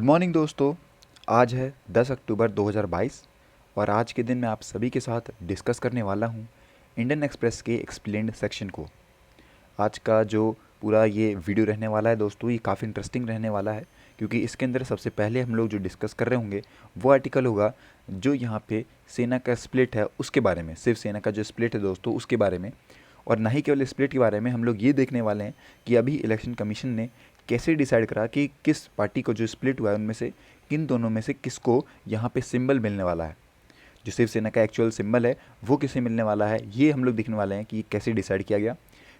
Good morning दोस्तों। आज है 10 अक्टूबर 2022 और आज के दिन मैं आप सभी के साथ डिस्कस करने वाला हूँ इंडियन एक्सप्रेस के एक्सप्लेन्ड सेक्शन को। आज का जो पूरा ये वीडियो रहने वाला है दोस्तों, ये काफ़ी इंटरेस्टिंग रहने वाला है क्योंकि इसके अंदर सबसे पहले हम लोग जो डिस्कस कर रहे होंगे वो आर्टिकल होगा जो यहाँ पे सेना का स्प्लिट है उसके बारे में, सिर्फ सेना का जो स्प्लिट है दोस्तों उसके बारे में। और ना ही केवल स्प्लिट के बारे में, हम लोग ये देखने वाले हैं कि अभी इलेक्शन कमीशन ने कैसे डिसाइड करा कि किस पार्टी को जो स्प्लिट हुआ है उनमें से किन दोनों में से किसको यहाँ पे सिंबल मिलने वाला है। जो शिवसेना का एक्चुअल सिंबल है वो किसे मिलने वाला है, ये हम लोग देखने वाले हैं कि कैसे डिसाइड किया गया।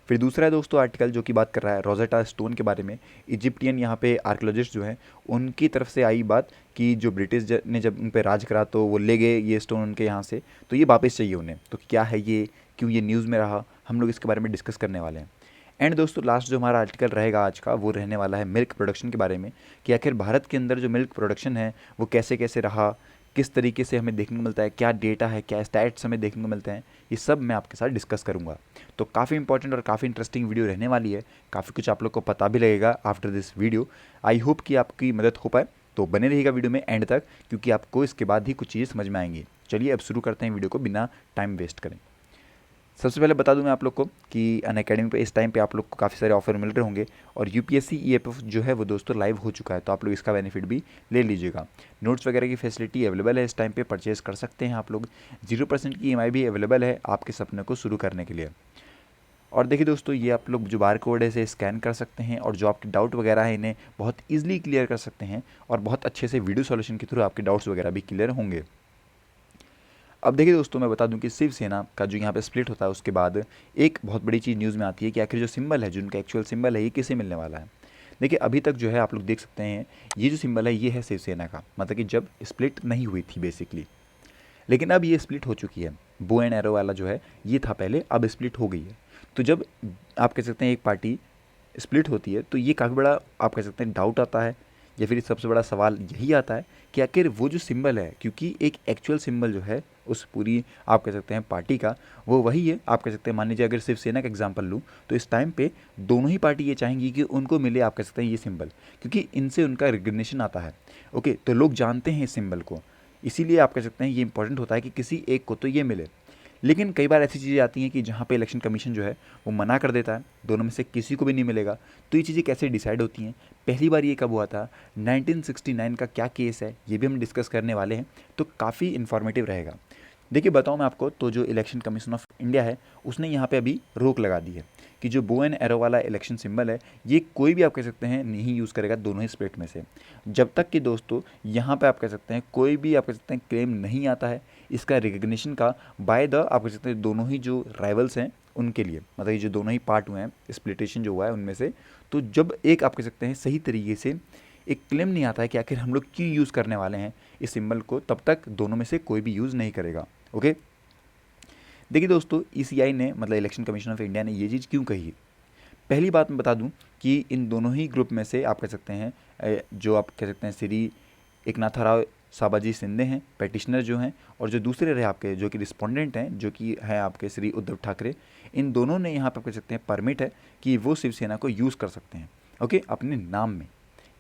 फिर दूसरा है दोस्तों आर्टिकल जो कि बात कर रहा है रोजेटा स्टोन के बारे में। इजिप्टियन यहाँ पे आर्कियोलॉजिस्ट जो हैं उनकी तरफ से आई बात कि जो ब्रिटिश ने जब उन पर राज करा तो वो ले गए ये स्टोन उनके यहाँ से, तो ये वापस चाहिए उन्हें। तो क्या है ये, क्यों ये न्यूज़ में रहा, हम लोग इसके बारे में डिस्कस करने वाले हैं। एंड दोस्तों लास्ट जो हमारा आर्टिकल रहेगा आज का वो रहने वाला है मिल्क प्रोडक्शन के बारे में कि आखिर भारत के अंदर जो मिल्क प्रोडक्शन है वो कैसे कैसे रहा, किस तरीके से हमें देखने को मिलता है, क्या डेटा है, क्या स्टैट्स हमें देखने को मिलते हैं, ये सब मैं आपके साथ डिस्कस करूंगा। तो काफ़ी इंपॉर्टेंट और काफ़ी इंटरेस्टिंग वीडियो रहने वाली है। काफ़ी कुछ आप लोग को पता भी लगेगा after this video. I hope कि आपकी मदद हो पाए, तो बने रहिएगा वीडियो में एंड तक क्योंकि आपको इसके बाद ही कुछ चीज़ें समझ में आएंगी। चलिए अब शुरू करते हैं वीडियो को बिना टाइम वेस्ट करें। सबसे पहले बता दूं मैं आप लोग को कि अनअकैडमी पे इस टाइम पे आप लोग को काफ़ी सारे ऑफर मिल रहे होंगे और यूपीएससी ईएफएफ जो है वो दोस्तों लाइव हो चुका है, तो आप लोग इसका बेनिफिट भी ले लीजिएगा। नोट्स वगैरह की फैसिलिटी अवेलेबल है, इस टाइम पे परचेज कर सकते हैं आप लोग। 0% की ईएमआई भी अवेलेबल है आपके सपने को शुरू करने के लिए। और देखिए दोस्तों, ये आप लोग जो बार कोड है इसे स्कैन कर सकते हैं और जो आपके डाउट वगैरह है इन्हें बहुत ईजिली क्लियर कर सकते हैं और बहुत अच्छे से वीडियो सॉल्यूशन के थ्रू आपके डाउट्स वगैरह भी क्लियर होंगे। अब देखिए दोस्तों, मैं बता दूं कि शिवसेना का जो यहाँ पे स्प्लिट होता है उसके बाद एक बहुत बड़ी चीज़ न्यूज़ में आती है कि आखिर जो सिंबल है, जो उनका एक्चुअल सिंबल है, ये किसे मिलने वाला है। देखिए अभी तक जो है आप लोग देख सकते हैं ये जो सिंबल है ये है शिवसेना का, मतलब कि जब स्प्लिट नहीं हुई थी बेसिकली। लेकिन अब ये स्प्लिट हो चुकी है। बो एंड एरो वाला जो है ये था पहले, अब स्प्लिट हो गई है। तो जब आप कह सकते हैं एक पार्टी स्प्लिट होती है तो ये काफ़ी बड़ा आप कह सकते हैं डाउट आता है, या फिर सबसे बड़ा सवाल यही आता है कि आखिर वो जो सिंबल है, क्योंकि एक एक्चुअल सिंबल जो है उस पूरी आप कह सकते हैं पार्टी का वो वही है। आप कह सकते हैं मान लीजिए अगर सिर्फ सेना का एग्जांपल लूँ तो इस टाइम पे दोनों ही पार्टी ये चाहेंगी कि उनको मिले आप कह सकते हैं ये सिंबल, क्योंकि इनसे उनका रिकग्निशन आता है। ओके, तो लोग जानते हैं इस सिंबल को, इसीलिए आप कह सकते हैं ये इंपॉर्टेंट होता है कि किसी एक को तो ये मिले। लेकिन कई बार ऐसी चीज़ें आती हैं कि जहाँ पे इलेक्शन कमीशन जो है वो मना कर देता है, दोनों में से किसी को भी नहीं मिलेगा। तो ये चीज़ें कैसे डिसाइड होती हैं, पहली बार ये कब हुआ था, 1969 का क्या केस है, ये भी हम डिस्कस करने वाले हैं। तो काफ़ी इन्फॉर्मेटिव रहेगा। देखिए बताऊँ मैं आपको, तो जो इलेक्शन कमीशन ऑफ इंडिया है उसने यहाँ पे अभी रोक लगा दी है कि जो बो एंड एरो वाला इलेक्शन सिंबल है ये कोई भी आप कह सकते हैं नहीं यूज़ करेगा दोनों ही स्प्लिट में से, जब तक कि दोस्तों यहाँ पे आप कह सकते हैं कोई भी आप कह सकते हैं क्लेम नहीं आता है इसका रिकग्निशन का बाय द आप कह सकते हैं दोनों ही जो राइवल्स हैं उनके लिए, मतलब ये जो दोनों ही पार्ट हुए हैं स्प्लिटेशन जो हुआ है उनमें से। तो जब एक आप कह सकते हैं सही तरीके से एक क्लेम नहीं आता है कि आखिर हम लोग क्यों यूज़ करने वाले हैं इस सिंबल को, तब तक दोनों में से कोई भी यूज़ नहीं करेगा। ओके, देखिए दोस्तों ईसीआई ने मतलब इलेक्शन कमीशन ऑफ इंडिया ने ये चीज़ क्यों कही। पहली बात मैं बता दूं कि इन दोनों ही ग्रुप में से आप कह सकते हैं जो आप कह सकते हैं श्री एकनाथ राव साबाजी शिंदे हैं पेटिशनर जो हैं, और जो दूसरे रहे आपके जो कि रिस्पोंडेंट हैं जो कि हैं आपके श्री उद्धव ठाकरे, इन दोनों ने यहाँ पर कह सकते हैं परमिट है कि वो शिवसेना को यूज़ कर सकते हैं। ओके, अपने नाम में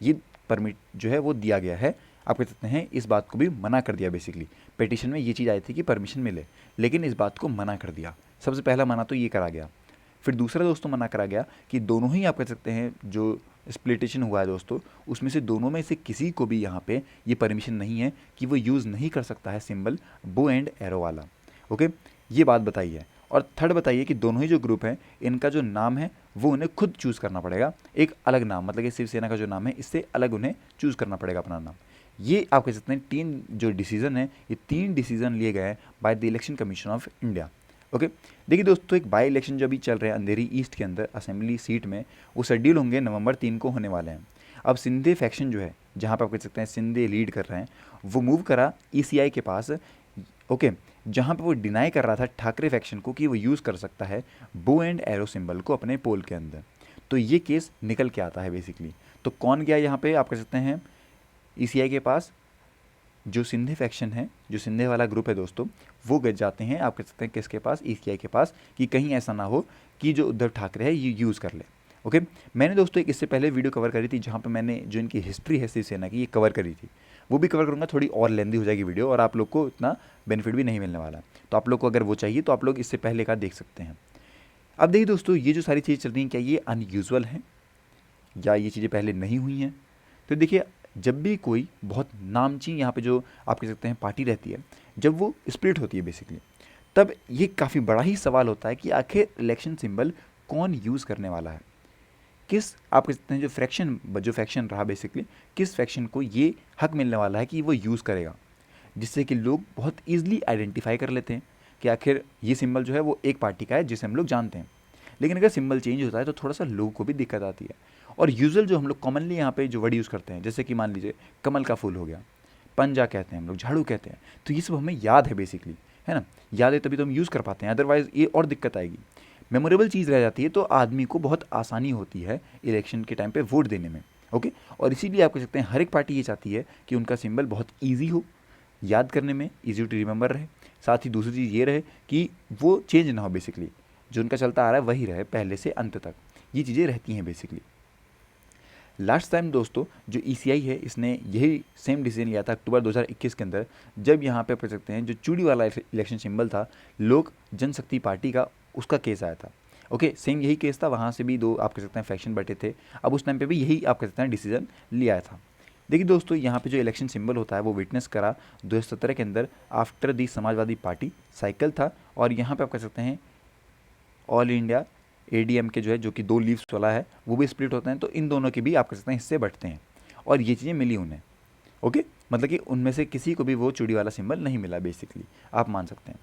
ये परमिट जो है वो दिया गया है। आप कह सकते हैं इस बात को भी मना कर दिया, बेसिकली पेटिशन में ये चीज़ आई थी कि परमिशन मिले, लेकिन इस बात को मना कर दिया। सबसे पहला मना तो ये करा गया। फिर दूसरा दोस्तों मना करा गया कि दोनों ही आप कह सकते हैं जो स्प्लिटेशन हुआ है दोस्तों उसमें से दोनों में से किसी को भी यहाँ पे ये परमिशन नहीं है कि वो यूज़ नहीं कर सकता है सिंबल बो एंड एरो वाला। ओके, ये बात बताई है। और थर्ड बताइए कि दोनों ही जो ग्रुप हैं इनका जो नाम है वो उन्हें खुद चूज़ करना पड़ेगा, एक अलग नाम, मतलब कि शिवसेना का जो नाम है इससे अलग उन्हें चूज़ करना पड़ेगा अपना नाम। ये आप कह सकते हैं तीन जो डिसीजन है, ये तीन डिसीजन लिए गए हैं by the election commission of India. Okay, देखिए दोस्तों एक बाई इलेक्शन जो अभी चल रहे हैं अंधेरी ईस्ट के अंदर असेंबली सीट में, वो शेड्यूल होंगे नवंबर 3 को होने वाले हैं। अब सिंधे फैक्शन जो है जहाँ पर आप कह सकते हैं सिंधे लीड कर रहे हैं, वो मूव करा ईसीआई के पास। ओके, जहाँ पे वो डिनाई कर रहा था ठाकरे फैक्शन को कि वो यूज़ कर सकता है बो एंड एरो सिंबल को अपने पोल के अंदर। तो ये केस निकल के आता है बेसिकली। तो कौन गया यहाँ पे आप कह सकते हैं ईसीआई के पास, जो सिंधे फैक्शन है, जो सिंधे वाला ग्रुप है दोस्तों, वो गए जाते हैं आप कह सकते हैं किसके पास, ईसीआई के पास, कि कहीं ऐसा ना हो कि जो उद्धव ठाकरे है ये यूज़ कर ले। ओके, मैंने दोस्तों एक इससे पहले वीडियो कवर करी थी जहाँ पे मैंने जो इनकी हिस्ट्री है शिवसेना की ये कवर करी थी, वो भी कवर करूँगा, थोड़ी और लेंदी हो जाएगी वीडियो और आप लोग को इतना बेनिफिट भी नहीं मिलने वाला। तो आप लोग को अगर वो चाहिए तो आप लोग इससे पहले का देख सकते हैं। अब देखिए दोस्तों, ये जो सारी चीज़ें चल रही हैं क्या ये अनयूजुअल हैं या ये चीज़ें पहले नहीं हुई हैं? तो देखिए, जब भी कोई बहुत नामचीन यहाँ पे जो आप कह सकते हैं पार्टी रहती है, जब वो स्प्लिट होती है बेसिकली, तब ये काफ़ी बड़ा ही सवाल होता है कि आखिर इलेक्शन सिंबल कौन यूज़ करने वाला है, किस आप कह सकते हैं जो फैक्शन रहा बेसिकली, किस फैक्शन को ये हक मिलने वाला है कि वो यूज़ करेगा, जिससे कि लोग बहुत ईजिली आइडेंटिफाई कर लेते हैं कि आखिर ये सिंबल जो है वो एक पार्टी का है जिसे हम लोग जानते हैं। लेकिन अगर सिंबल चेंज होता है तो थोड़ा सा लोगों को भी दिक्कत आती है। और यूजुअल जो हम लोग कॉमनली यहाँ पे जो वर्ड यूज़ करते हैं, जैसे कि मान लीजिए कमल का फूल हो गया, पंजा कहते हैं हम लोग, झाड़ू कहते हैं, तो ये सब हमें याद है बेसिकली, है ना, याद है तभी तो हम यूज़ कर पाते हैं, अदरवाइज़ ये और दिक्कत आएगी। मेमोरेबल चीज़ रह जाती है तो आदमी को बहुत आसानी होती है इलेक्शन के टाइम पे वोट देने में। ओके, और इसीलिए आप कह सकते हैं हर एक पार्टी ये चाहती है कि उनका सिंबल बहुत ईजी हो, याद करने में ईजी टू रिमेंबर रहे, साथ ही दूसरी चीज़ ये रहे कि वो चेंज ना हो, बेसिकली जो उनका चलता आ रहा है वही रहे पहले से अंत तक, ये चीज़ें रहती हैं बेसिकली। लास्ट टाइम दोस्तों जो ईसीआई है इसने यही सेम डिसीजन लिया था अक्टूबर 2021 के अंदर, जब यहाँ पे आप कह सकते हैं जो चूड़ी वाला इलेक्शन सिंबल था लोक जनशक्ति पार्टी का, उसका केस आया था। ओके, सेम यही केस था, वहाँ से भी दो आप कह सकते हैं फैक्शन बटे थे। अब उस टाइम पे भी यही आप कह सकते हैं डिसीजन लिया था। देखिए दोस्तों, यहाँ पे जो इलेक्शन सिंबल होता है वो विटनेस करा 2017 के अंदर after the Samajwadi party cycle था, और यहाँ पे आप कह सकते हैं ऑल इंडिया एडीएम के जो है, जो कि 2 लीव्स वाला है, वो भी स्प्लिट होते हैं, तो इन दोनों के भी आप कह सकते हैं हिस्से बटते हैं और ये चीज़ें मिली उन्हें। ओके, मतलब कि उनमें से किसी को भी वो चूड़ी वाला सिंबल नहीं मिला बेसिकली, आप मान सकते हैं।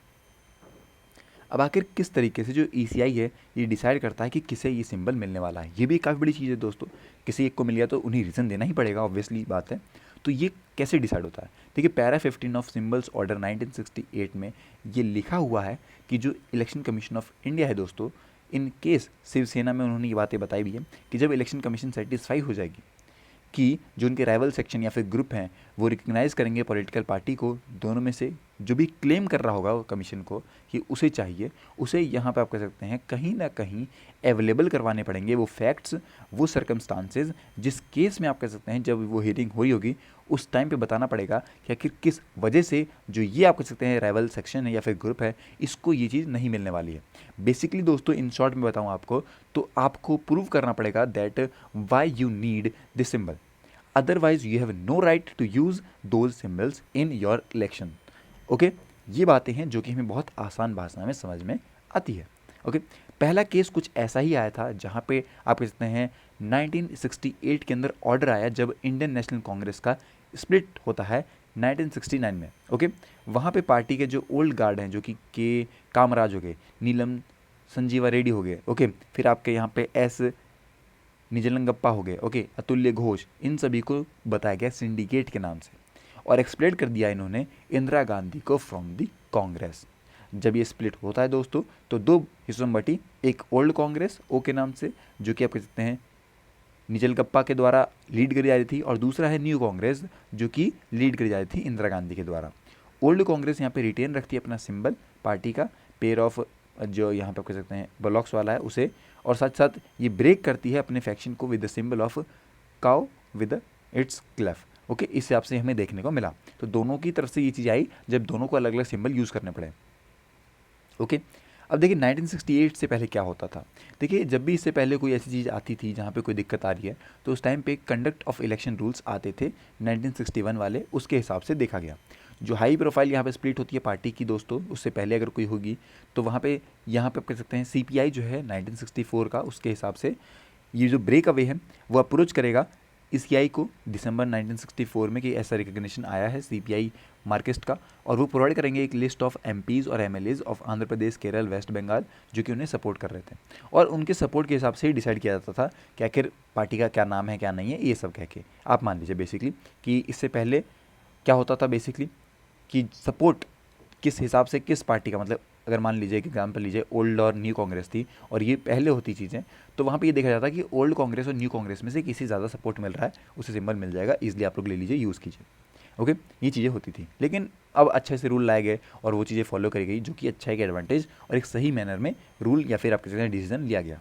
अब आखिर किस तरीके से जो ईसीआई है ये डिसाइड करता है कि किसे ये सिंबल मिलने वाला है, ये भी काफ़ी बड़ी चीज़ है दोस्तों। किसी एक को मिल गया तो उन्हें रीज़न देना ही पड़ेगा, ऑब्वियसली बात है। तो ये कैसे डिसाइड होता है? देखिए, पैरा 15 ऑफ सिंबल्स ऑर्डर 1968 में ये लिखा हुआ है कि जो इलेक्शन कमीशन ऑफ इंडिया है दोस्तों, इन केस शिवसेना में उन्होंने ये बातें बताई भी है कि जब इलेक्शन कमीशन सेटिस्फाई हो जाएगी कि जो उनके राइवल सेक्शन या फिर ग्रुप हैं वो रिकग्नाइज़ करेंगे पॉलिटिकल पार्टी को, दोनों में से जो भी क्लेम कर रहा होगा वो कमीशन को कि उसे चाहिए, उसे यहाँ पे आप कह सकते हैं कहीं ना कहीं अवेलेबल करवाने पड़ेंगे वो फैक्ट्स, वो सर्कमस्टांसेस, जिस केस में आप कह सकते हैं जब वो हियरिंग हुई होगी उस टाइम पे बताना पड़ेगा कि आखिर किस वजह से जो ये आप कह सकते हैं राइवल सेक्शन है या फिर ग्रुप है, इसको ये चीज़ नहीं मिलने वाली है। बेसिकली दोस्तों इन शॉर्ट में बताऊँ आपको, तो आपको प्रूव करना पड़ेगा that why you need this symbol, otherwise you have no right to use those symbols in your election. Okay, ये बातें हैं जो कि हमें बहुत आसान भाषा में समझ में आती है। ओके, पहला केस कुछ ऐसा ही आया था जहाँ पे आप कह सकते हैं 1968 के अंदर ऑर्डर आया जब इंडियन नेशनल कांग्रेस का स्प्लिट होता है 1969 में। ओके, वहाँ पे पार्टी के जो ओल्ड गार्ड हैं जो कि के कामराज हो गए, नीलम संजीवा रेड्डी हो गए, ओके, फिर आपके यहाँ पे एस निजलंगप्पा हो गए, ओके, अतुल्य घोष, इन सभी को बताया गया सिंडिकेट के नाम से और एक्सप्लेन कर दिया इन्होंने इंदिरा गांधी को फ्रॉम दी कांग्रेस। जब ये स्प्लिट होता है दोस्तों तो 2 हिस्सों में बटी, एक ओल्ड कांग्रेस ओ के नाम से जो कि आप कह सकते हैं निजलगप्पा के द्वारा लीड करी जा रही थी, और दूसरा है न्यू कांग्रेस जो कि लीड करी जा रही थी इंदिरा गांधी के द्वारा। ओल्ड कांग्रेस यहाँ पे रिटेन रखती है अपना सिंबल पार्टी का, पेयर ऑफ जो यहाँ पे कह सकते हैं ब्लॉक्स वाला है उसे, और साथ साथ ये ब्रेक करती है अपने फैक्शन को with the symbol of cow with its calf. Okay, इस हिसाब से हमें देखने को मिला। तो दोनों की तरफ से ये चीज़ आई जब दोनों को अलग अलग सिंबल यूज़ करने पड़े। ओके, अब देखिए 1968 से पहले क्या होता था। देखिए, जब भी इससे पहले कोई ऐसी चीज़ आती थी जहाँ पे कोई दिक्कत आ रही है तो उस टाइम पे कंडक्ट ऑफ इलेक्शन रूल्स आते थे 1961 वाले, उसके हिसाब से देखा गया। जो हाई प्रोफाइल यहाँ पे स्प्लिट होती है पार्टी की दोस्तों, उससे पहले अगर कोई होगी तो वहाँ पे यहाँ पे आप कह सकते हैं सीपीआई जो है 1964 का, उसके हिसाब से ये जो ब्रेक अवे है वो अप्रोच करेगा सीआई को दिसंबर 1964 में कि ऐसा रिकग्निशन आया है सीपीआई मार्क्सिस्ट का, और वो प्रोवाइड करेंगे एक लिस्ट ऑफ एमपीज़ और MLAs of Andhra Pradesh, Kerala, West Bengal, जो कि उन्हें सपोर्ट कर रहे थे, और उनके सपोर्ट के हिसाब से ही डिसाइड किया जाता था कि आखिर पार्टी का क्या नाम है क्या नहीं है, ये सब कह के आप मान लीजिए बेसिकली कि इससे पहले क्या होता था बेसिकली कि सपोर्ट किस हिसाब से किस पार्टी का, मतलब अगर मान लीजिए कि एग्जाम्पल लीजिए ओल्ड और न्यू कांग्रेस थी और ये पहले होती चीज़ें, तो वहाँ पे ये देखा जाता है कि ओल्ड कांग्रेस और न्यू कांग्रेस में से किसी ज़्यादा सपोर्ट मिल रहा है उसे सिंबल मिल जाएगा, इजीली आप लोग ले लीजिए, यूज़ कीजिए। ओके, ये चीज़ें होती थी, लेकिन अब अच्छे से रूल लाए गए और वो चीज़ें फॉलो करी गई, जो कि अच्छा एक एडवांटेज और एक सही मैनर में रूल या फिर आप कह सकते हैं डिसीजन लिया गया।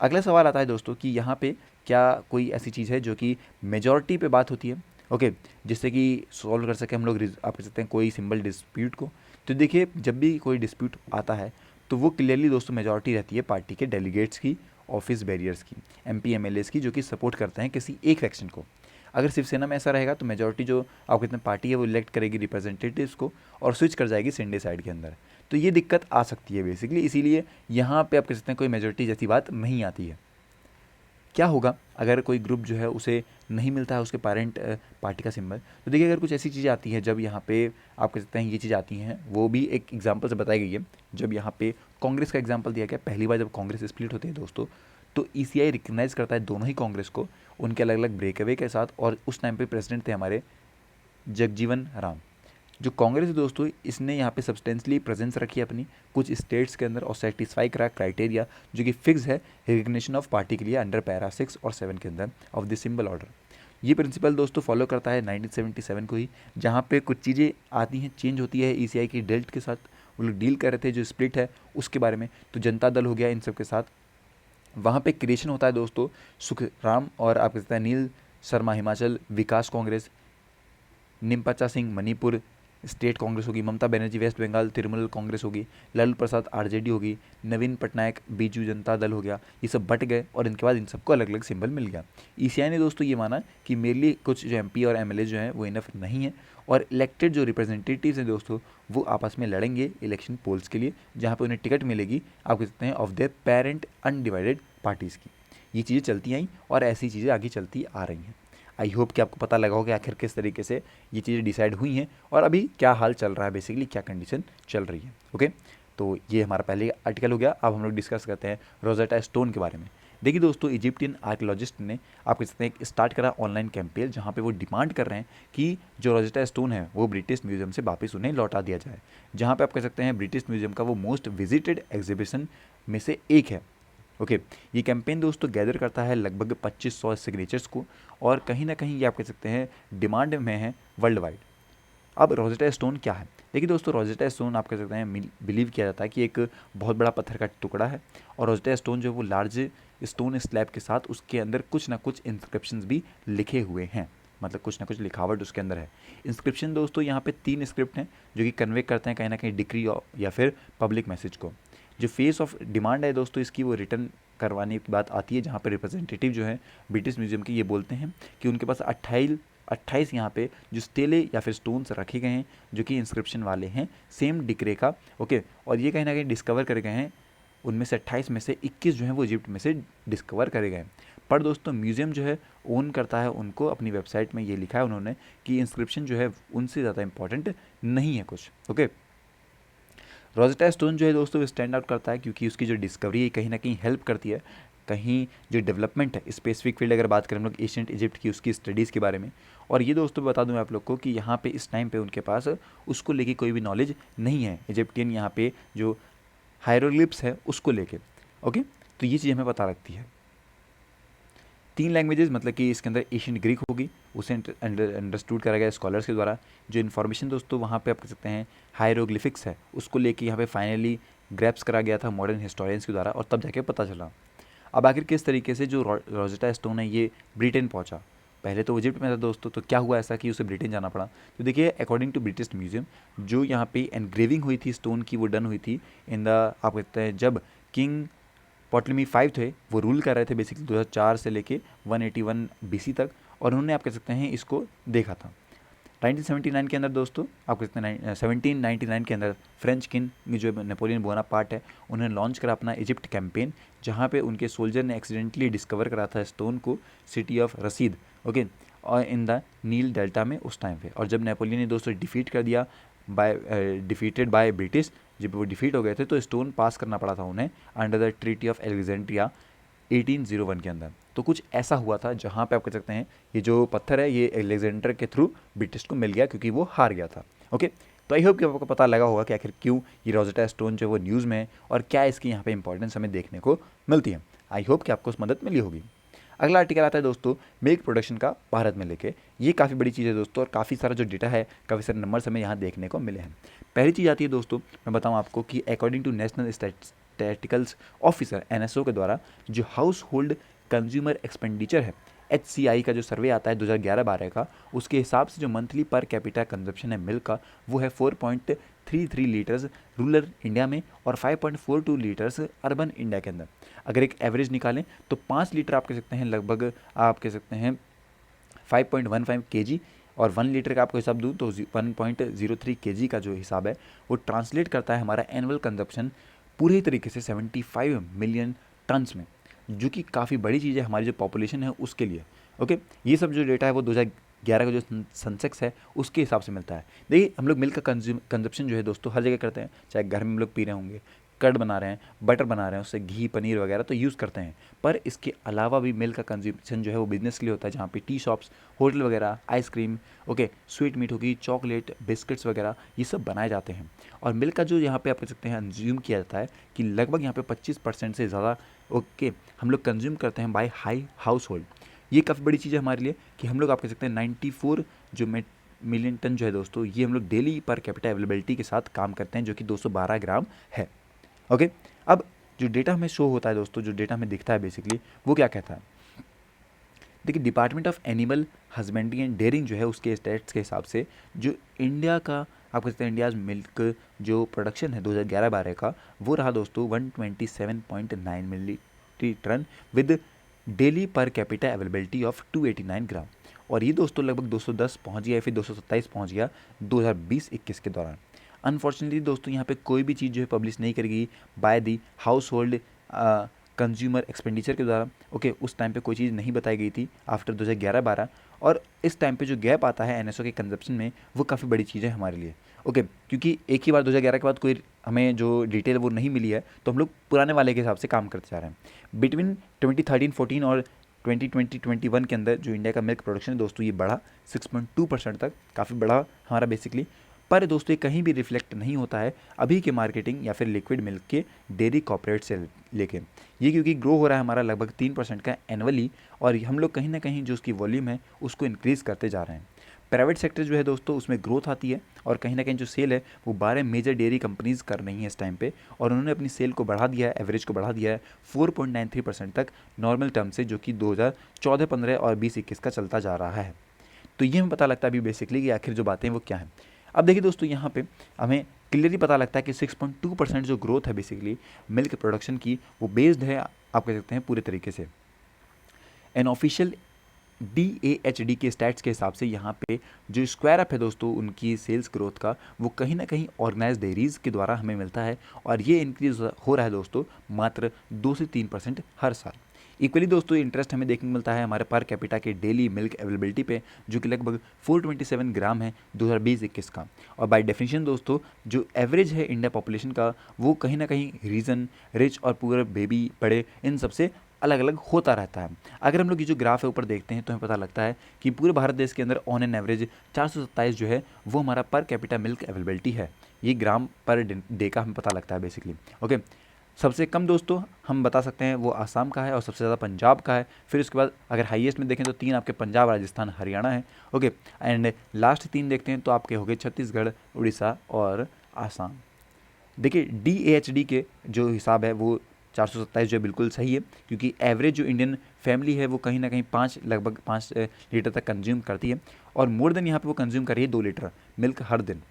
अगला सवाल आता है दोस्तों कि यहाँ पे क्या कोई ऐसी चीज़ है जो कि मेजॉरिटी पे बात होती है, ओके, जिससे कि सॉल्व कर सके हम लोग आप कह सकते हैं कोई सिंबल डिस्प्यूट को। तो देखिए जब भी कोई डिस्प्यूट आता है तो वो क्लियरली दोस्तों मेजॉरिटी रहती है पार्टी के डेलीगेट्स की, ऑफिस बैरियर्स की, एमपी एमएलएस की, जो कि सपोर्ट करते हैं किसी एक फैक्शन को। अगर शिवसेना में ऐसा रहेगा तो मेजॉरिटी जो आप कहते हैं पार्टी है वो इलेक्ट करेगी रिप्रेजेंटेटिव्स को और स्विच कर जाएगी सिंडे साइड के अंदर। तो ये दिक्कत आ सकती है बेसिकली, इसीलिए यहाँ पे आप कह सकते हैं कोई मेजॉरिटी जैसी बात नहीं आती है। क्या होगा अगर कोई ग्रुप जो है उसे नहीं मिलता है उसके पेरेंट पार्टी का सिंबल? तो देखिए अगर कुछ ऐसी चीज़ें आती हैं जब यहाँ पे आप कह सकते हैं ये चीज़ आती हैं, वो भी एक एग्जांपल से बताई गई है। जब यहाँ पे कांग्रेस का एग्जांपल दिया गया, पहली बार जब कांग्रेस स्प्लिट होती है दोस्तों, तो ईसीआई रिकग्नाइज करता है दोनों ही कांग्रेस को उनके अलग अलग ब्रेकअवे के साथ। और उस टाइम पे प्रेसिडेंट थे हमारे जगजीवन राम। जो कांग्रेस है दोस्तों, इसने यहाँ पे सब्सटेंशली प्रेजेंस रखी है अपनी कुछ स्टेट्स के अंदर और सेटिस्फाई करा क्राइटेरिया जो कि फिक्स है रिकग्निशन ऑफ पार्टी के लिए अंडर पैरा 6 और 7 के अंदर ऑफ द सिंबल ऑर्डर। ये प्रिंसिपल दोस्तों फॉलो करता है 1977 को ही, जहाँ पे कुछ चीज़ें आती हैं, चेंज होती है ईसीआई की डेल्ट के साथ। वो लोग डील कर रहे थे जो स्प्लिट है उसके बारे में, तो जनता दल हो गया इन सब के साथ। वहाँ पे क्रिएशन होता है दोस्तों सुखराम और आप कहते हैं नील शर्मा हिमाचल विकास कांग्रेस, निम्पचा सिंह मणिपुर स्टेट कांग्रेस होगी, ममता बनर्जी वेस्ट बंगाल तृणमूल कांग्रेस होगी, लालू प्रसाद आरजेडी होगी, नवीन पटनायक बीजू जनता दल हो गया। ये सब बट गए और इनके बाद इन सबको अलग अलग सिंबल मिल गया। ईसीआई ने दोस्तों ये माना कि मेरे लिए कुछ जो एमपी और एमएलए जो हैं वो इनफ नहीं है और इलेक्टेड जो रिप्रेजेंटेटिव्स हैं दोस्तों वो आपस में लड़ेंगे इलेक्शन पोल्स के लिए, जहाँ पर उन्हें टिकट मिलेगी आप कह सकते हैं of their parent undivided parties की। ये चीज़ें चलती आई और ऐसी चीज़ें आगे चलती आ रही हैं। आई होप कि आपको पता लगा हो कि आखिर किस तरीके से ये चीज़ें डिसाइड हुई हैं और अभी क्या हाल चल रहा है, बेसिकली क्या कंडीशन चल रही है। ओके, तो ये हमारा पहले आर्टिकल हो गया। अब हम लोग डिस्कस करते हैं रोजेटा स्टोन के बारे में। देखिए दोस्तों, इजिप्टियन आर्कियोलॉजिस्ट ने आप कह सकते हैं एक स्टार्ट करा ऑनलाइन कैंपेन, जहाँ पे वो डिमांड कर रहे हैं कि जो रोजेटा स्टोन है वो ब्रिटिश म्यूजियम से वापस उन्हें लौटा दिया जाए, जहाँ पे आप कह सकते हैं ब्रिटिश म्यूजियम का वो मोस्ट विजिटेड एग्जीबिशन में से एक है। ओके, ये कैंपेन दोस्तों गैदर करता है लगभग 2500 सिग्नेचर्स को और कहीं ना कहीं ये आप कह सकते हैं डिमांड में है वर्ल्ड वाइड। अब रोजेटा स्टोन क्या है? देखिए दोस्तों, रोजेटा स्टोन आप कह सकते हैं बिलीव किया जाता है कि एक बहुत बड़ा पत्थर का टुकड़ा है और रोजेटा स्टोन जो है वो लार्ज स्टोन स्लैब के साथ उसके अंदर कुछ ना कुछ इंस्क्रिप्शंस भी लिखे हुए हैं, मतलब कुछ ना कुछ लिखावट उसके अंदर है। इंस्क्रिप्शन दोस्तों यहाँ पे 3 स्क्रिप्ट हैं जो कि कन्वे करते हैं कहीं ना कहीं डिक्री या फिर पब्लिक मैसेज को। जो फेस ऑफ डिमांड है दोस्तों इसकी, वो रिटर्न करवाने की बात आती है, जहाँ पे रिप्रेजेंटेटिव जो है ब्रिटिश म्यूजियम के ये बोलते हैं कि उनके पास 28 यहाँ पे जो स्टेले या फिर स्टोन्स रखे गए हैं जो कि इंस्क्रिप्शन वाले हैं सेम डिक्रे का। ओके, और ये कहीं ना कहीं डिस्कवर करे गए हैं, उनमें से 28 में से 21 जो है वो इजिप्ट में से डिस्कवर करे गए हैं। पर दोस्तों म्यूज़ियम जो है ओन करता है उनको, अपनी वेबसाइट में ये लिखा है उन्होंने कि इंस्क्रिप्शन जो है उनसे ज़्यादा इंपॉर्टेंट नहीं है कुछ। ओके, रोजेटा स्टोन जो है दोस्तों स्टैंड आउट करता है क्योंकि उसकी जो डिस्कवरी है कहीं ना कहीं हेल्प करती है, कहीं जो डेवलपमेंट है स्पेसिफिक फील्ड अगर बात करें हम लोग एशियंट इजिप्ट की उसकी स्टडीज़ के बारे में। और ये दोस्तों बता दूं आप लोग को कि यहाँ पे इस टाइम पे उनके पास उसको लेके कोई भी नॉलेज नहीं है, इजिप्टियन यहाँ पे जो हायरोग्लिप्स है उसको लेके। ओके, तो ये चीज़ हमें पता लगती है। 3 लैंग्वेजेस, मतलब कि इसके अंदर एशियन ग्रीक होगी, उसे अंडरस्टूड करा गया स्कॉलर्स के द्वारा। जो इन्फॉर्मेशन दोस्तों वहाँ पे आप कह सकते हैं हायरोग्लिफिक्स है उसको लेके यहाँ पे फाइनली ग्रैप्स करा गया था मॉडर्न हिस्टोरियंस के द्वारा और तब जाके पता चला। अब आखिर किस तरीके से जो रोजेटा स्टोन है ये ब्रिटेन पहुँचा? पहले तो इजिप्ट में था दोस्तों, तो क्या हुआ ऐसा कि उसे ब्रिटेन जाना पड़ा? तो देखिए अकॉर्डिंग टू ब्रिटिश म्यूजियम जो यहाँ पे एनग्रेविंग हुई थी स्टोन की वो डन हुई थी इन द आप कहते हैं जब किंग पॉटलमी 5 थे वो रूल कर रहे थे बेसिकली 2004 से लेके 181 बीसी तक, और उन्होंने आप कह सकते हैं इसको देखा था 1979 के अंदर दोस्तों। आप कह सकते हैं 1799 के अंदर फ्रेंच किंग जो नेपोलियन बोनापार्ट है उन्होंने लॉन्च करा अपना इजिप्ट कैंपेन, जहाँ पे उनके सोल्जर ने एक्सीडेंटली डिस्कवर करा था स्टोन को सिटी ऑफ रसीद। ओके, और इन द नील डेल्टा में उस टाइम पे, और जब नेपोलियन ने दोस्तों डिफीट कर दिया डिफीटेड बाय ब्रिटिश, जब वो डिफीट हो गए थे तो स्टोन पास करना पड़ा था उन्हें under the treaty of Alexandria 1801 के अंदर। तो कुछ ऐसा हुआ था जहाँ पे आप कह सकते हैं ये जो पत्थर है ये एलेक्जेंडर के थ्रू ब्रिटिश को मिल गया क्योंकि वो हार गया था। ओके, तो आई होप कि आपको पता लगा होगा कि आखिर क्यों ये रोजेटा स्टोन जो वो न्यूज़ में है और क्या इसकी यहाँ पे इंपॉर्टेंस हमें देखने को मिलती है। आई होप कि आपको उस मदद मिली होगी। अगला आर्टिकल आता है दोस्तों मिल्क प्रोडक्शन का भारत में लेके। ये काफ़ी बड़ी चीज़ है दोस्तों और काफ़ी सारा जो डेटा है, काफ़ी सारे नंबर्स हमें यहाँ देखने को मिले हैं। पहली चीज़ आती है दोस्तों, मैं बताऊँ आपको कि according to national statisticals officer NSO के द्वारा जो हाउस होल्ड कंज्यूमर एक्सपेंडिचर है HCI का जो सर्वे आता है 2011-12 का, उसके हिसाब से जो मंथली पर कैपिटा कंजप्शन है मिल्क का वो है 4.33 लीटर्स रूरल इंडिया में और 5.42 लीटर्स अर्बन इंडिया के अंदर। अगर एक एवरेज निकालें तो 5 लीटर आप कह सकते हैं लगभग, आप कह सकते हैं 5.15 kg, और 1 लीटर का आपको हिसाब दूँ तो 1.03 kg का जो हिसाब है वो ट्रांसलेट करता है हमारा एनुअल कंजप्शन पूरे तरीके से 75 मिलियन टन्स में, जो कि काफ़ी बड़ी चीज़ है हमारी जो पॉपुलेशन है उसके लिए। ओके, ये सब जो डेटा है वो 2011 का जो सेंसेक्स है उसके हिसाब से मिलता है। देखिए हम लोग मिल्क का कंजप्शन जो है दोस्तों हर जगह करते हैं, चाहे घर में हम लोग पी रहे होंगे, कर्ड बना रहे हैं, बटर बना रहे हैं, उससे घी पनीर वगैरह तो यूज़ करते हैं, पर इसके अलावा भी मिल्क का कंजप्शन जो है वो बिजनेस के लिए होता है, जहाँ पे टी शॉप्स, होटल वगैरह, आइसक्रीम, ओके, स्वीट मीट होगी, चॉकलेट, बिस्किट्स वगैरह ये सब बनाए जाते हैं। और मिल्क का जो यहाँ पे आप कह सकते हैं कंज्यूम किया जाता है कि लगभग यहाँ पे 25% से ज़्यादा ओके हम लोग कंज्यूम करते हैं बाय हाई हाउस होल्ड। ये काफ़ी बड़ी चीज़ है हमारे लिए कि हम लोग आप कह सकते हैं 94 जो मिलियन टन जो है दोस्तों, ये हम लोग डेली पर कैपिटा अवेलेबिलिटी के साथ काम करते हैं, जो कि 212 ग्राम है। ओके, अब जो डेटा हमें शो होता है दोस्तों, जो डेटा हमें दिखता है बेसिकली वो क्या कहता है, देखिए department of animal husbandry and dairying जो है उसके स्टेट्स के हिसाब से जो इंडिया का आप कह सकते हैं इंडियाज़ मिल्क जो प्रोडक्शन है 2011-12 का वो रहा दोस्तों 127.9 million ton with daily per capita availability of 289 gram, और ये दोस्तों लगभग 210 पहुंच गया, फिर 227 पहुंच गया 2020-21 के दौरान। अनफॉर्चुनेटली दोस्तों यहाँ पे कोई भी चीज़ जो है पब्लिश नहीं करेगी by the house hold consumer expenditure के द्वारा। ओके, उस टाइम पे कोई चीज़ नहीं बताई गई थी आफ्टर 2011-12, और इस टाइम पे जो गैप आता है NSO के कंजप्शन में वो काफ़ी बड़ी चीज़ है हमारे लिए। ओके, क्योंकि एक ही बार 2011 के बाद कोई हमें जो डिटेल वो नहीं मिली है, तो हम लोग पुराने वाले के हिसाब से काम करते जा रहे हैं। बिटवीन 2013-14 और 2020-21 के अंदर जो इंडिया का मिल्क प्रोडक्शन है दोस्तों ये बढ़ा 6.2% तक, काफ़ी बढ़ा हमारा बेसिकली। पर दोस्तों ये कहीं भी रिफ्लेक्ट नहीं होता है अभी के मार्केटिंग या फिर लिक्विड मिल्क के डेयरी कॉर्पोरेट से लेके, ये क्योंकि ग्रो हो रहा है हमारा लगभग 3% का एनुअली, और हम लोग कहीं ना कहीं जो उसकी वॉल्यूम है उसको इंक्रीज़ करते जा रहे हैं। प्राइवेट सेक्टर जो है दोस्तों उसमें ग्रोथ आती है, और कहीं ना कहीं जो सेल है वो 12 मेजर डेयरी कंपनीज़ कर रही हैं इस टाइम पे, और उन्होंने अपनी सेल को बढ़ा दिया है, एवरेज को बढ़ा दिया है 4.93% तक नॉर्मल टर्म से, जो कि 2014-15 और 20-21 का चलता जा रहा है। तो ये हमें पता लगता है अभी बेसिकली कि आखिर जो बातें वो क्या हैं। अब देखिए दोस्तों यहाँ पे हमें क्लियरली पता लगता है कि 6.2% जो ग्रोथ है बेसिकली मिल्क प्रोडक्शन की वो बेस्ड है आप कह सकते हैं पूरे तरीके से एन ऑफिशियल DAHD के स्टैट्स के हिसाब से। यहाँ पे जो स्क्वायर अप है दोस्तों उनकी सेल्स ग्रोथ का वो कहीं ना कहीं ऑर्गेनाइज डेयरीज के द्वारा हमें मिलता है, और ये इंक्रीज हो रहा है दोस्तों मात्र 2 से 3% हर साल। इक्वली दोस्तों इंटरेस्ट हमें देखने को मिलता है हमारे पर कैपिटा के डेली मिल्क अवेलेबिलिटी पे, जो कि लगभग 427 ग्राम है 2020-21 का। और बाय डेफिनेशन दोस्तों जो एवरेज है इंडिया पॉपुलेशन का वो कहीं ना कहीं रीजन रिच और पुअर, बेबी, बड़े, इन सबसे अलग अलग होता रहता है। अगर हम लोग ये जो ग्राफ है ऊपर देखते हैं तो हमें पता लगता है कि पूरे भारत देश के अंदर ऑन एन एवरेज 427 जो है वो हमारा पर कैपिटा मिल्क अवेलेबिलिटी है। ये ग्राम पर डे का हमें पता लगता है बेसिकली। ओके, सबसे कम दोस्तों हम बता सकते हैं वो आसाम का है, और सबसे ज़्यादा पंजाब का है। फिर उसके बाद अगर हाईएस्ट में देखें तो 3 आपके पंजाब, राजस्थान, हरियाणा है। ओके, एंड लास्ट 3 देखते हैं तो आपके हो गए छत्तीसगढ़, उड़ीसा और आसाम। देखिए DAHD के जो हिसाब है वो 427 जो है बिल्कुल सही है, क्योंकि एवरेज जो इंडियन फैमिली है वो कहीं ना कहीं लगभग 5 लीटर तक कंज्यूम करती है, और मोर देन यहाँ पे वो कंज्यूम कर रही है 2 लीटर मिल्क हर दिन।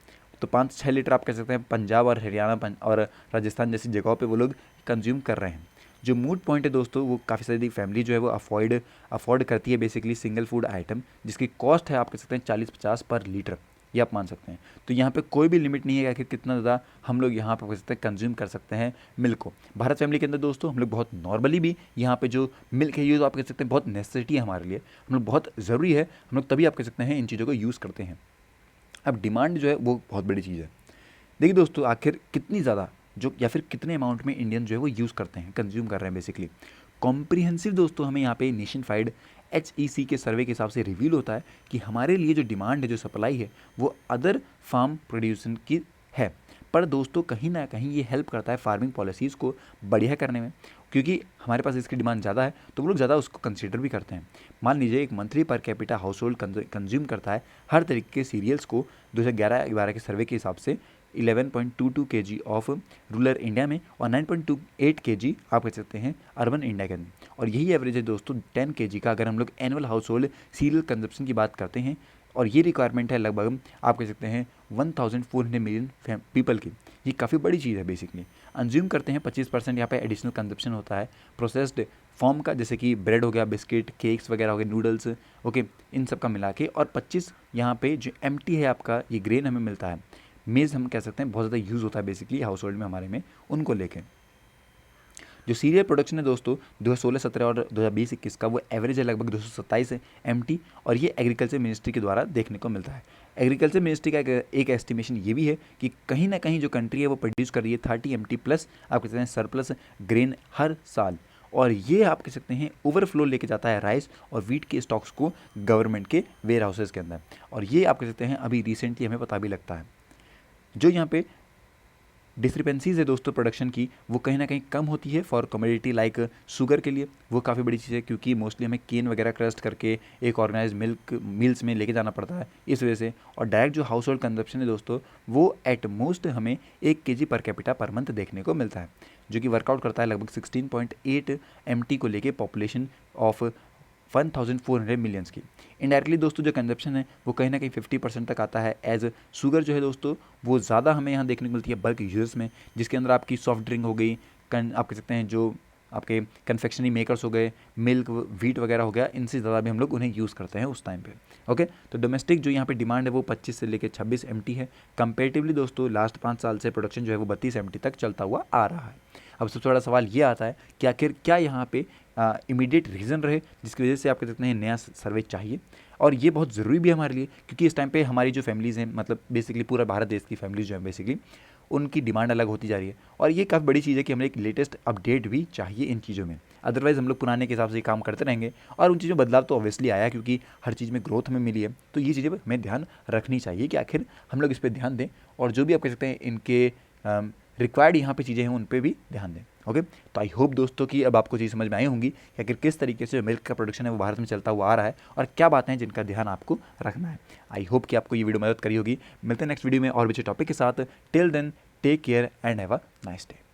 तो 5-6 लीटर आप कह सकते हैं पंजाब और हरियाणा और राजस्थान जैसी जगहों पे वो लोग कंज्यूम कर रहे हैं। जो मूड पॉइंट है दोस्तों वो काफ़ी सारी फैमिली जो है वो अफोर्ड करती है बेसिकली सिंगल फूड आइटम, जिसकी कॉस्ट है आप कह सकते हैं 40-50 पर लीटर, ये आप मान सकते हैं। तो यहाँ पे कोई भी लिमिट नहीं है कि आखिर कितना ज़्यादा हम लोग यहाँ पर कह सकते हैं कंज्यूम कर सकते हैं मिल्क को। भारत फैमिली के अंदर दोस्तों हम लोग बहुत नॉर्मली भी यहाँ पे जो मिल्क है ये तो आप कह सकते हैं बहुत नेसेसिटी है हमारे लिए, हम लोग बहुत ज़रूरी है, हम लोग तभी आप कह सकते हैं इन चीज़ों को यूज़ करते हैं। अब डिमांड जो है वो बहुत बड़ी चीज़ है। देखिए दोस्तों आखिर कितनी ज़्यादा जो या फिर कितने अमाउंट में इंडियन जो है वो यूज़ करते हैं, कंज्यूम कर रहे हैं बेसिकली। कॉम्प्रिहेंसिव दोस्तों हमें यहाँ पे नेशन फाइड HEC के सर्वे के हिसाब से रिवील होता है कि हमारे लिए जो डिमांड है, जो सप्लाई है वो अदर फार्म प्रोड्यूसन की है, पर दोस्तों कहीं ना कहीं ये हेल्प करता है फार्मिंग पॉलिसीज़ को बढ़िया करने में, क्योंकि हमारे पास इसकी डिमांड ज़्यादा है तो वो लोग ज़्यादा उसको कंसीडर भी करते हैं। मान लीजिए एक monthly per capita house hold consume करता है हर तरीके के सीरियल्स को 2011-12 के सर्वे के हिसाब से 11.22 kg ऑफ रूरल इंडिया में और 9.28 kg आप कह सकते हैं अर्बन इंडिया के अंदर। और यही एवरेज है दोस्तों 10 kg का अगर हम लोग annual house hold serial consumption की बात करते हैं। और ये रिक्वायरमेंट है लगभग आप कह सकते हैं 1400 मिलियन पीपल की। ये काफ़ी बड़ी चीज़ है बेसिकली। अंज्यूम करते हैं 25% यहाँ पे एडिशनल कंजप्शन होता है प्रोसेस्ड फॉर्म का, जैसे कि ब्रेड हो गया, बिस्किट, केक्स वगैरह हो गए, नूडल्स, ओके, इन सब का मिला के। और 25 यहाँ पे जो एम्प्टी है आपका ये ग्रेन हमें मिलता है। मेज़ हम कह सकते हैं बहुत ज़्यादा यूज़ होता है बेसिकली हाउस होल्ड में हमारे में, उनको लेके। जो सीरियल प्रोडक्शन है दोस्तों 2016-17 और 2020-21 का, वो एवरेज है लगभग 227 MT। और ये एग्रीकल्चर मिनिस्ट्री के द्वारा देखने को मिलता है। एग्रीकल्चर मिनिस्ट्री का एक एस्टिमेशन ये भी है कि कहीं ना कहीं जो कंट्री है वो प्रोड्यूस कर रही है 30 MT प्लस आप कह सकते हैं सरप्लस ग्रेन हर साल। और ये आप कह सकते हैं ओवरफ्लो लेके जाता है राइस और वीट के स्टॉक्स को गवर्नमेंट के वेयर हाउसेज के अंदर। और ये आप कह सकते हैं अभी रिसेंटली हमें पता भी लगता है। जो यहाँ पे डिस्क्रिपेंसीज है दोस्तों प्रोडक्शन की, वो कहीं ना कहीं कम होती है फॉर कमोडिटी लाइक शुगर के लिए। वो काफ़ी बड़ी चीज़ है क्योंकि मोस्टली हमें केन वगैरह क्रस्ट करके एक ऑर्गेनाइज मिल्स में लेके जाना पड़ता है इस वजह से। और डायरेक्ट जो हाउस होल्ड कंजप्शन है दोस्तों वो एट मोस्ट हमें 1 kg per capita per month देखने को मिलता है, जो कि वर्कआउट करता है लगभग 16.8 MT को लेके पॉपुलेशन ऑफ 1400 मिलियंस की। इनडायरेक्टली दोस्तों जो कंजप्शन है वो कहीं ना कहीं 50% तक आता है एज शुगर जो है दोस्तों वो ज़्यादा हमें यहाँ देखने को मिलती है बल्क यूजर्स में, जिसके अंदर आपकी सॉफ्ट ड्रिंक हो गई, आप कह सकते हैं जो आपके कन्फेक्शनरी मेकर्स हो गए, मिल्क, वीट वगैरह हो गया, इनसे ज़्यादा भी हम लोग उन्हें यूज़ करते हैं उस टाइम पे। ओके, तो डोमेस्टिक जो यहाँ पे डिमांड है वो 25 से लेकर 26 MT है। कंपेरेटिवली दोस्तों लास्ट 5 साल से प्रोडक्शन जो है वो 32 MT तक चलता हुआ आ रहा है। अब सबसे बड़ा सवाल ये आता है कि आखिर क्या यहाँ पे इमीडिएट रीज़न रहे जिसकी वजह से आप कह सकते हैं नया सर्वे चाहिए। और ये बहुत ज़रूरी भी है हमारे लिए क्योंकि इस टाइम पे हमारी जो फैमिलीज़ हैं, मतलब बेसिकली पूरा भारत देश की फैमिलीज जो है बेसिकली उनकी डिमांड अलग होती जा रही है। और ये काफ़ी बड़ी चीज़ है कि हमें एक लेटेस्ट अपडेट भी चाहिए इन चीज़ों में। अदरवाइज़ हम लोग पुराने के हिसाब से काम करते रहेंगे और उन चीज़ों में बदलाव तो ऑब्वियसली आया क्योंकि हर चीज़ में ग्रोथ हमें मिली है। तो ये चीज़ें हमें ध्यान रखनी चाहिए कि आखिर हम लोग इस पर ध्यान दें और जो भी आप कह सकते हैं इनके रिक्वायर्ड यहाँ पे चीज़ें हैं उन पे भी ध्यान दें। ओके, तो आई होप दोस्तों कि अब आपको चीज़ समझ में आई होंगी कि आखिर किस तरीके से मिल्क का प्रोडक्शन है वो भारत में चलता हुआ आ रहा है और क्या बातें हैं जिनका ध्यान आपको रखना है। आई होप कि आपको ये वीडियो मदद करी होगी। मिलते हैं नेक्स्ट वीडियो में और भी अच्छे टॉपिक के साथ। Till then take care and have a nice day.